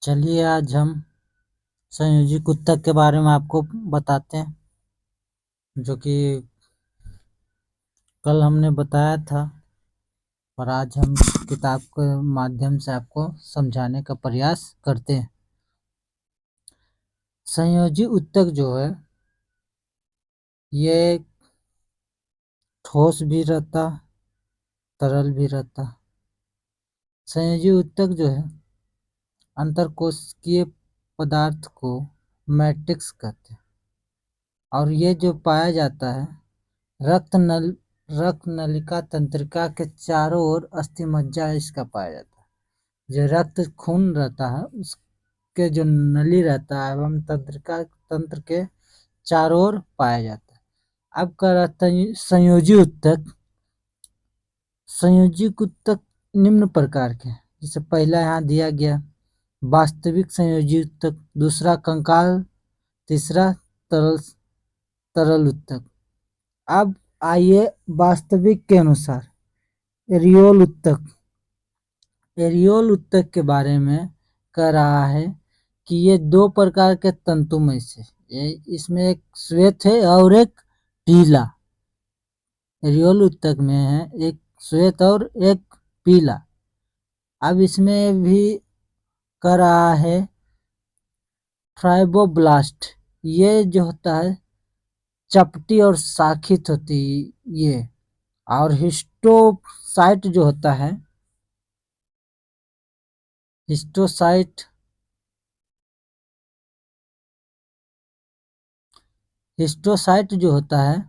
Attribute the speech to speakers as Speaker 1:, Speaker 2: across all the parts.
Speaker 1: चलिए आज हम संयोजी ऊतक के बारे में आपको बताते हैं, जो कि कल हमने बताया था और आज हम किताब के माध्यम से आपको समझाने का प्रयास करते हैं। संयोजी ऊतक जो है ये ठोस भी रहता, तरल भी रहता। संयोजी ऊतक जो है अंतरकोशिकीय पदार्थ को मैट्रिक्स कहते हैं और ये जो पाया जाता है रक्त नलिका तंत्रिका के चारों ओर अस्थिमज्जा इसका पाया जाता है। जो रक्त खून रहता है उसके जो नली रहता है एवं तंत्रिका तंत्र के चारों ओर पाया जाता है। अब का रहता है संयोजी ऊतक। संयोजी ऊतक निम्न प्रकार के, जैसे पहला यहाँ दिया गया वास्तविक संयोजी ऊतक, दूसरा कंकाल, तीसरा तरल तरल ऊतक। अब आइए वास्तविक के अनुसार एरियोल ऊतक। एरियोल ऊतक के बारे में कह रहा है कि ये दो प्रकार के तंतुमय से, इसमें एक श्वेत है और एक पीला। एरियोल ऊतक में है एक श्वेत और एक पीला। अब इसमें भी कह रहा है फाइब्रोब्लास्ट, ये जो होता है चपटी और शाखित होती ये, और हिस्टोसाइट जो होता है हिस्टोसाइट हिस्टोसाइट जो होता है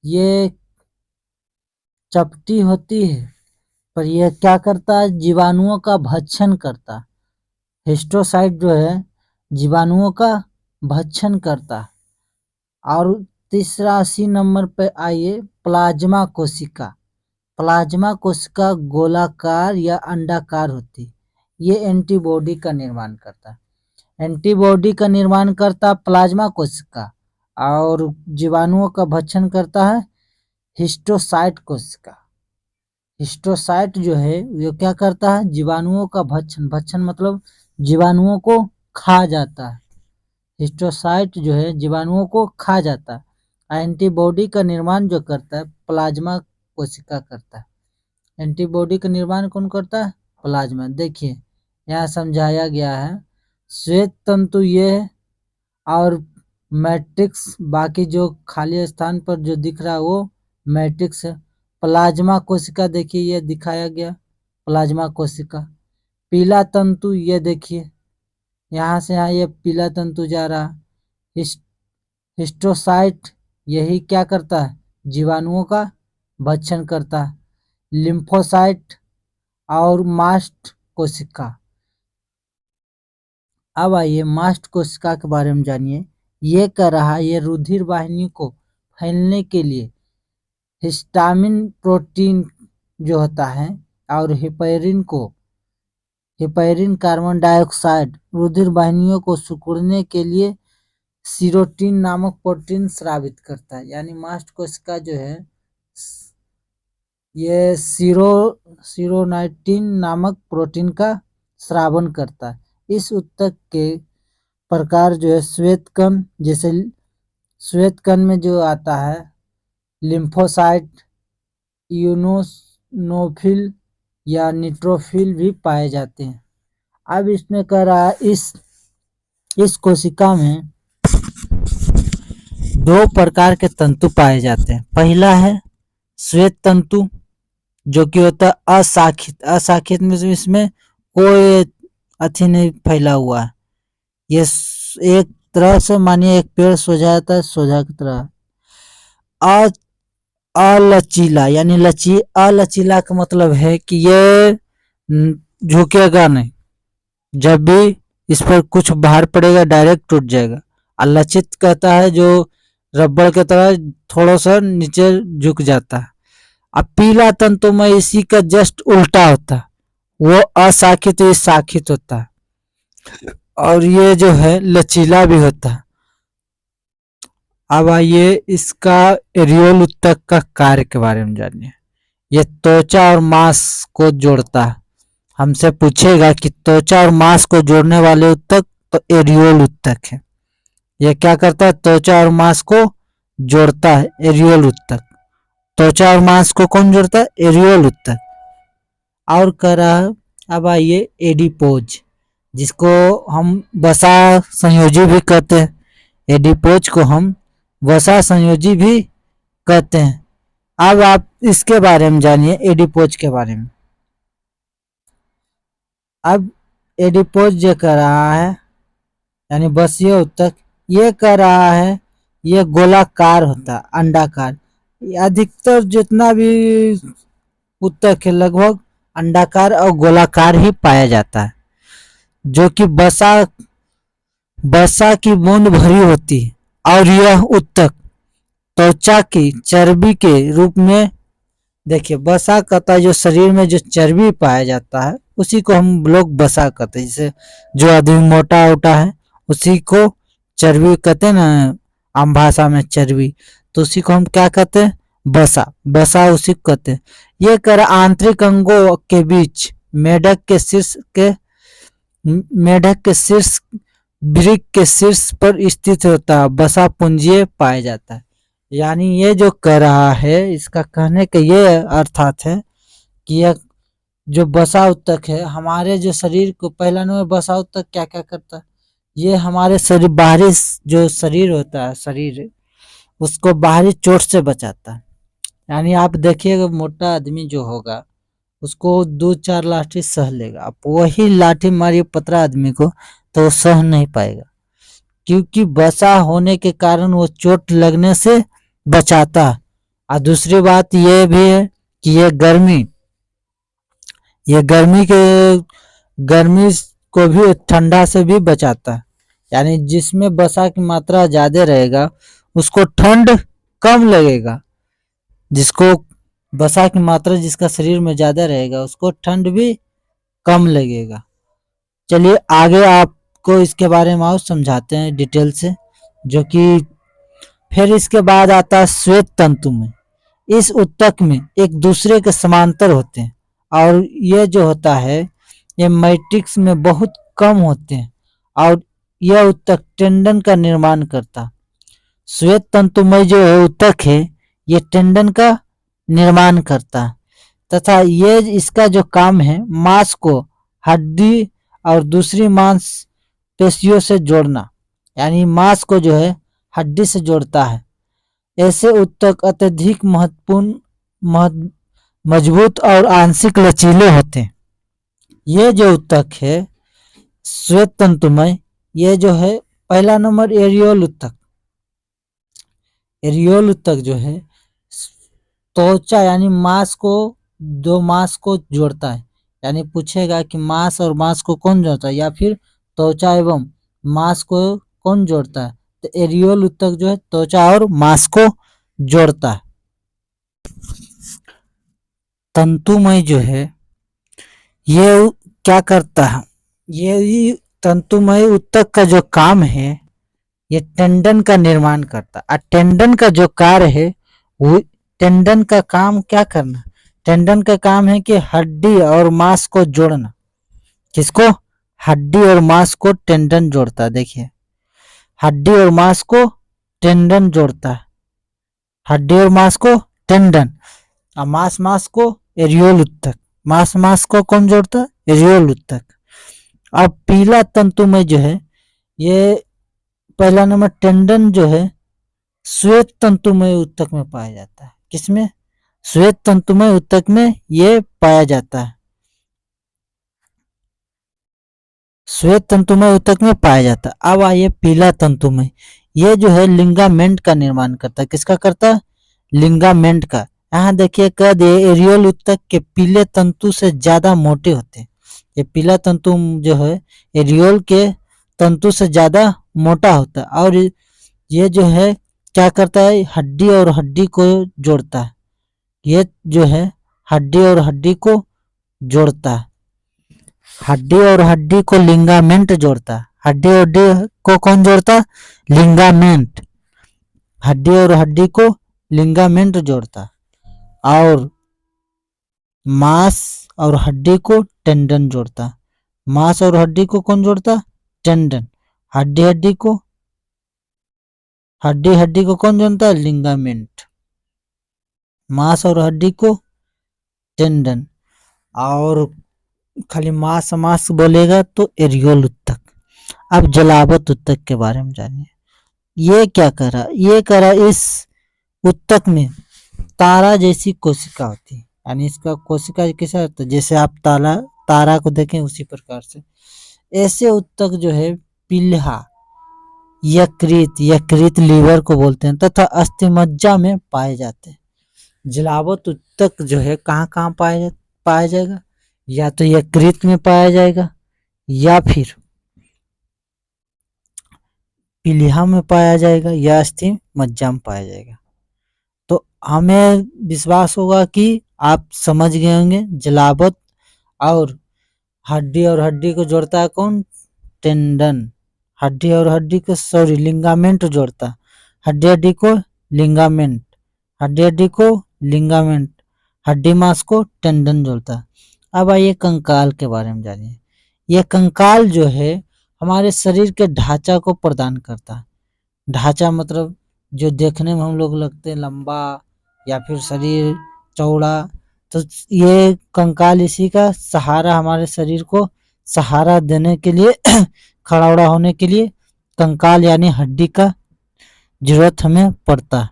Speaker 1: ये चपटी होती है, पर यह क्या करता है, जीवाणुओं का भक्षण करता है। हिस्टोसाइट जो है जीवाणुओं का भक्षण करता है। और तीसरा 80 नंबर पे आइए प्लाज्मा कोशिका। प्लाज्मा कोशिका गोलाकार या अंडाकार होती है। ये एंटीबॉडी का निर्माण करता है। एंटीबॉडी का निर्माण करता प्लाज्मा कोशिका और जीवाणुओं का भक्षण करता है हिस्टोसाइट कोशिका। हिस्टोसाइट जो है ये क्या करता है, जीवाणुओं का भक्षण मतलब जीवाणुओं को खा जाता है। हिस्टोसाइट जो है जीवाणुओं को खा जाता है। एंटीबॉडी का निर्माण जो करता है प्लाज्मा कोशिका करता है। एंटीबॉडी का निर्माण कौन करता है, प्लाज्मा। देखिए यहाँ समझाया गया है श्वेत तंतु ये है और मैट्रिक्स, बाकी जो खाली स्थान पर जो दिख रहा है वो मैट्रिक्स है। प्लाज्मा कोशिका देखिए ये दिखाया गया प्लाज्मा कोशिका। पीला तंतु ये देखिए यहाँ से यहाँ ये पीला तंतु जा रहा। हिस्टोसाइट यही क्या करता है, जीवाणुओं का भक्षण करता है। लिम्फोसाइट और मास्ट कोशिका। अब आइए मास्ट कोशिका के बारे में जानिए। ये कह रहा है ये रुधिर वाहिनी को फैलने के लिए हिस्टामिन प्रोटीन जो होता है और हिपैरिन कार्बन डाइऑक्साइड रुधिर वाहिनियों को सिकुड़ने के लिए सीरोटिन नामक प्रोटीन स्रावित करता है। यानी मास्ट कोशिका जो है ये सीरोनाइटिन नामक प्रोटीन का स्रावन करता है। इस ऊतक के प्रकार जो है श्वेत कण, जैसे श्वेत कण में जो आता है लिम्फोसाइट, इओनोफिल या न्यूट्रोफिल भी पाए जाते हैं। अब इसमें कह रहा है इस कोशिका में दो प्रकार के तंतु पाए जाते हैं। पहला है श्वेत तंतु जो कि होता है अशाखित। अशाखित में इसमें कोई अथी नहीं फैला हुआ है। ये एक तरह से मानिए एक पेड़ सोझा जाता है, सोझा की तरह। अलचीला यानी अलचीला का मतलब है कि ये झुकेगा नहीं, जब भी इस पर कुछ भार पड़ेगा डायरेक्ट टूट जाएगा। अलचित कहता है जो रबड़ की तरह थोड़ा सा नीचे झुक जाता है। अब पीला तंतु में इसी का जस्ट उल्टा होता है, वो अशाखित ये शाखित होता है और ये जो है लचीला भी होता है। अब आइए इसका एरियोल ऊतक का कार्य के बारे में जानिए। ये त्वचा और मांस को जोड़ता है। हमसे पूछेगा कि त्वचा और मांस को जोड़ने वाले ऊतक, तो एरियोल ऊतक है। यह क्या करता है? त्वचा और मांस को जोड़ता है, एरियोल ऊतक। त्वचा और मांस को कौन जोड़ता है? एरियोल ऊतक। और कह रहा है, अब आइए एडिपोज, जिसको हम वसा संयोजी भी कहते हैं। एडिपोज को हम वसा संयोजी भी कहते हैं। अब आप इसके बारे में जानिए, एडिपोज के बारे में। अब एडिपोज जो कह रहा है, यानी वसीय ऊतक, ये कह रहा है ये गोलाकार होता है, अंडाकार। अधिकतर जितना भी ऊतक है लगभग अंडाकार और गोलाकार ही पाया जाता है, जो कि वसा की बूंद भरी होती है। और यह ऊतक त्वचा की चर्बी के रूप में, देखिए वसा कहता है जो शरीर में जो चर्बी पाया जाता है उसी को हम लोग वसा कहते हैं। जैसे जो आदमी मोटा उटा है उसी को चर्बी कहते हैं ना, आम भाषा में चर्बी, तो उसी को हम क्या कहते हैं? वसा। वसा उसी को कहते हैं। ये कर आंतरिक अंगों के बीच मेढक के शीर्ष वृक्क के शीर्ष पर स्थित होता है, वसा पुंजीय पाया जाता है। यानी ये जो कह रहा है, इसका कहने का ये अर्थात है कि यह जो वसा ऊतक है हमारे जो शरीर को, पहला नंबर वसा ऊतक क्या क्या करता है? ये हमारे शरीर, बाहरी जो शरीर होता है, शरीर उसको बाहरी चोट से बचाता है। यानी आप देखिएगा मोटा आदमी जो होगा उसको 2-4 लाठी सह लेगा, आप वही लाठी मारिए पतला आदमी को तो वो सह नहीं पाएगा, क्योंकि वसा होने के कारण वो चोट लगने से बचाता है। और दूसरी बात ये भी है कि ये गर्मी को भी ठंडा से भी बचाता है। यानी जिसमें वसा की मात्रा ज्यादा रहेगा उसको ठंड कम लगेगा, जिसको वसा की मात्रा जिसका शरीर में ज्यादा रहेगा उसको ठंड भी कम लगेगा। चलिए आगे आपको इसके बारे में और समझाते हैं डिटेल से, जो कि फिर इसके बाद आता है श्वेत तंतु में। इस ऊतक में एक दूसरे के समांतर होते हैं और ये जो होता है ये मैट्रिक्स में बहुत कम होते हैं और यह ऊतक टेंडन का निर्माण करता। श्वेत तंतुमय जो ऊतक है ये टेंडन का निर्माण करता तथा ये इसका जो काम है मांस को हड्डी और दूसरी मांस पेशियों से जोड़ना, यानी मांस को जो है हड्डी से जोड़ता है। ऐसे ऊतक अत्यधिक मजबूत और आंशिक लचीले होते हैं। ये जो ऊतक है श्वेत तंतुमय, ये जो है पहला नंबर एरियोल ऊतक। एरियोल ऊतक जो है त्वचा यानी मांस को, दो मांस को जोड़ता है। यानी पूछेगा कि मांस और मांस को कौन जोड़ता है, या फिर त्वचा एवं मांस को कौन जोड़ता है, तो एरियोल ऊतक जो है त्वचा और मांस को जोड़ता है। तंतुमय जो है ये क्या करता है, ये तंतुमय ऊतक का जो काम है ये टेंडन का निर्माण करता है। और टेंडन का जो कार्य है वो, टेंडन का काम क्या करना, टेंडन का काम है कि हड्डी और मांस को जोड़ना। किसको? हड्डी और मांस को टेंडन जोड़ता है। देखिए हड्डी और मांस को टेंडन जोड़ता है, हड्डी और मांस को टेंडन, और मांस को एरियोल ऊतक। मांस को कौन जोड़ता है? एरियोल ऊतक। अब पीला तंतु में जो है ये पहला नंबर टेंडन जो है श्वेत तंतुमय ऊतक में पाया जाता है। किसमें? श्वेत तंतुमय ऊतक में ये पाया जाता है, श्वेत तंतुमय ऊतक में पाया जाता है। अब आइए पीला तंतुमय, ये जो है लिंगामेंट का निर्माण करता है। किसका करता है? लिंगामेंट का। यहाँ देखिए कह दे एरियोल ऊतक के पीले तंतु से ज्यादा मोटे होते हैं। ये पीला तंतु जो है एरियोल के तंतु से ज्यादा मोटा होता है और ये जो है क्या करता है, हड्डी और हड्डी को जोड़ता है। ये जो है हड्डी और हड्डी को जोड़ता है, हड्डी और हड्डी को लिंगामेंट जोड़ता है। हड्डी और हड्डी को कौन जोड़ता है? लिंगामेंट। हड्डी और हड्डी को लिंगामेंट जोड़ता है और मांस और हड्डी को टेंडन जोड़ता। मांस और हड्डी को कौन जोड़ता? टेंडन। हड्डी हड्डी को कौन जोड़ता है? लिगामेंट। मांस और हड्डी को टेंडन। और खाली मांस मांस बोलेगा तो एरियोल उत्तक। अब जलावत उत्तक के बारे में जानिए। ये क्या करा? ये करा इस उत्तक में तारा जैसी कोशिका होती है, यानी इसका कोशिका कैसा होता है? जैसे आप तारा को देखें उसी प्रकार से ऐसे उत्तक जो है पिल्हा, यकृत लीवर को बोलते हैं तथा अस्थिमज्जा में पाए जाते हैं। जलावत उत्तक जो है कहाँ कहाँ पाया जाएगा? या तो यकृत में पाया जाएगा या फिर पिलिहा में पाया जाएगा या अस्थि मज्जा में पाया जाएगा। तो हमें विश्वास होगा कि आप समझ गए होंगे। जलावत और हड्डी को जोड़ता है कौन? टेंडन। हड्डी और हड्डी को लिगामेंट जोड़ता। हड्डी को लिगामेंट, हड्डी मांस को टेंडन जोड़ता। अब आइए कंकाल के बारे में जानिए। यह कंकाल जो है हमारे शरीर के ढांचा को प्रदान करता है। ढांचा मतलब जो देखने में हम लोग लगते हैं लंबा या फिर शरीर चौड़ा, तो ये कंकाल इसी का सहारा, हमारे शरीर को सहारा देने के लिए खड़ा होने के लिए कंकाल यानी हड्डी का जरूरत हमें पड़ता है।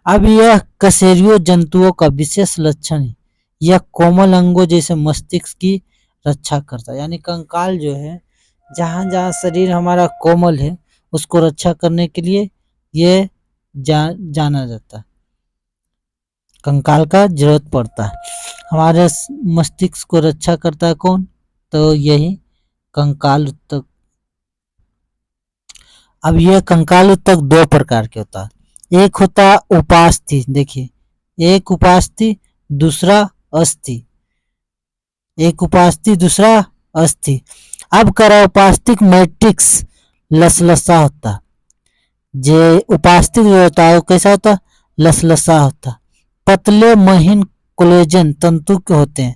Speaker 1: अब यह कशेरुकीय जंतुओं का विशेष लक्षण है। यह कोमल अंगों जैसे मस्तिष्क की रक्षा करता है। यानी कंकाल जो है जहाँ जहाँ शरीर हमारा कोमल है उसको रक्षा करने के लिए ये जाना जाता है। कंकाल का जरूरत पड़ता है। हमारे मस्तिष्क को रक्षा करता है कौन? तो यही कंकाल उत्तक। अब यह कंकाल उत्तक दो प्रकार के होता है। एक होता है उपास्थि, देखिए एक उपास्थि दूसरा अस्थि। एक उपास्थि दूसरा अस्थि। अब करा उपास्थिक मैट्रिक्स लसलसा होता। जे उपास्थिक जो होता है वो कैसा होता? लसलसा होता। पतले महीन कोलेजन तंतु के होते हैं।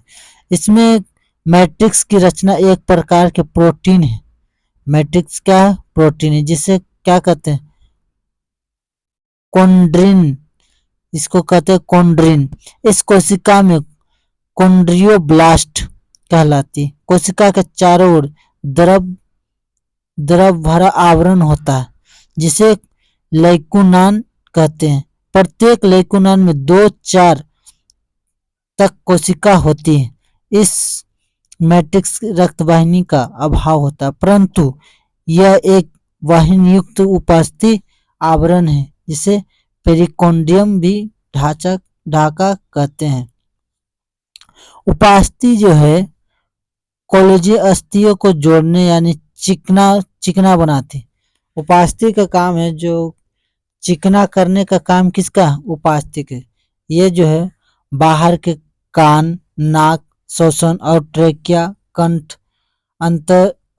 Speaker 1: इसमें मैट्रिक्स की रचना एक प्रकार के प्रोटीन है। मैट्रिक्स क्या है? प्रोटीन है, जिसे क्या कहते हैं? कोन्ड्रिन। इसको कहते हैं कोन्ड्रिन। इस कोशिका में कोन्ड्रियोब्लास्ट कहलाती। कोशिका के चारों ओर द्रव भरा आवरण होता है जिसे लैकुनान कहते हैं। प्रत्येक लैकुनान में 2-4 तक कोशिका होती है। इस मैट्रिक्स रक्तवाहिनी का अभाव होता है, परंतु यह एक वाहिनी युक्त उपास्थि आवरण है जिसे पेरिकोन्डियम भी ढाका कहते हैं। उपास्थि जो है कोलेजीय अस्थियों को जोड़ने यानी चिकना बनाती। उपास्थि का काम है जो चिकना करने का काम किसका? उपास्थि के। ये जो है बाहर के कान, नाक, श्वसन और ट्रेकिया, कंठ,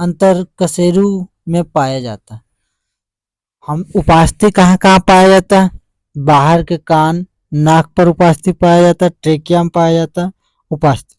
Speaker 1: अंतर कशेरु में पाया जाता है। हम उपास्थि कहाँ कहाँ पाया जाता है? बाहर के कान, नाक पर उपास्थि पाया जाता है, ट्रेकिया में पाया जाता है उपास्थि,